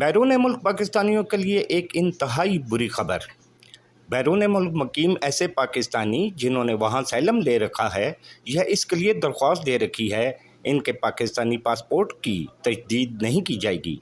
बैरून मुल्क पाकिस्तानियों के लिए एक इंतहाई बुरी खबर। बैरून मुल्क मुकीम ऐसे पाकिस्तानी जिन्होंने वहां असylum ले रखा है यह इसके लिए दरख्वास्त दे रखी है इनके पाकिस्तानी पासपोर्ट की तजदीद नहीं की जाएगी।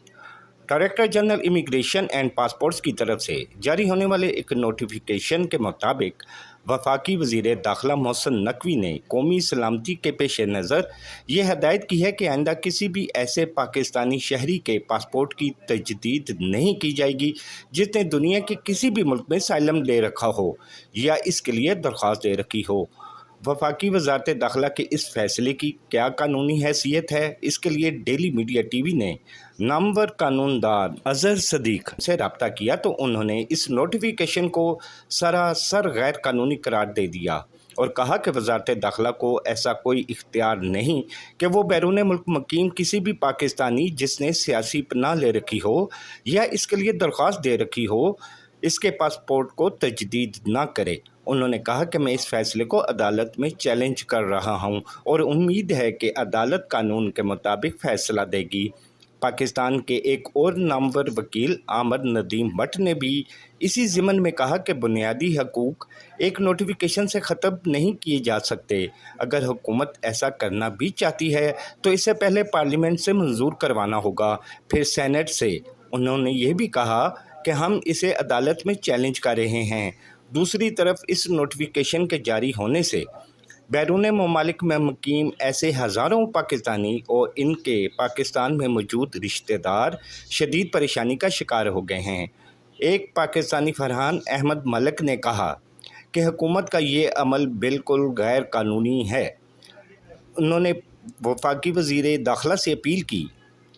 Director general immigration and passports की तरफ से जारी होने वाले एक नोटिफिकेशन के मुताबिक वफाकी वज़ीर दाखिला मोहसिन नकवी ने कौमी सलामती के पेश नज़र ये हदायत की है कि आइंदा किसी भी ऐसे पाकिस्तानी शहरी के पासपोर्ट की तजदीद नहीं की जाएगी जिसने दुनिया के किसी भी मुल्क में असylum ले रखा हो या इसके लिए दरख्वास्त दे रखी हो। वफाकी वजारत दाखिला के इस फैसले की क्या कानूनी हैसियत है, इसके लिए डेली मीडिया टीवी ने नामवर कानूनदान अजहर सदीक से रब्ता किया तो उन्होंने इस नोटिफिकेशन को सरासर गैर कानूनी करार दे दिया और कहा कि वजारत दाखिला को ऐसा कोई इख्तियार नहीं कि वो बैरून मुल्क मुकीम किसी भी पाकिस्तानी जिसने सियासी पनाह ले रखी हो या इसके लिए दरख्वास्त दे रखी हो इसके पासपोर्ट को तजदीद ना करे। उन्होंने कहा कि मैं इस फैसले को अदालत में चैलेंज कर रहा हूं और उम्मीद है कि अदालत कानून के मुताबिक फ़ैसला देगी। पाकिस्तान के एक और नामवर वकील आमर नदीम भट्ट ने भी इसी ज़िमन में कहा कि बुनियादी हकूक़ एक नोटिफिकेशन से ख़त्म नहीं किए जा सकते। अगर हुकूमत ऐसा करना भी चाहती है तो इससे पहले पार्लियामेंट से मंजूर करवाना होगा, फिर सेनेट से। उन्होंने ये भी कहा कि हम इसे अदालत में चैलेंज कर रहे हैं। दूसरी तरफ इस नोटिफिकेशन के जारी होने से बैरून ममालिक में मुकीम ऐसे हज़ारों पाकिस्तानी और इनके पाकिस्तान में मौजूद रिश्तेदार शदीद परेशानी का शिकार हो गए हैं। एक पाकिस्तानी फरहान अहमद मलिक ने कहा कि हुकूमत का ये अमल बिल्कुल गैर कानूनी है। उन्होंने वफाकी वज़ीर दाखिला से अपील की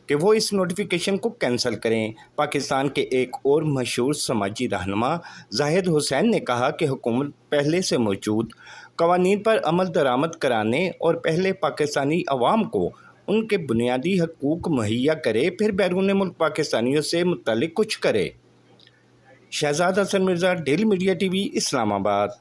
कि वो इस नोटिफिकेशन को कैंसिल करें। पाकिस्तान के एक और मशहूर समाजी रहनुमा जाहिद हुसैन ने कहा कि हुकूमत पहले से मौजूद कवानीन पर अमल दरामद कराने और पहले पाकिस्तानी अवाम को उनके बुनियादी हकूक़ मुहैया करे, फिर बैरून मुल्क पाकिस्तानियों से मुतल्लिक़ कुछ करे। Shahzad Hasan Mirza, daily media TV, Islamabad.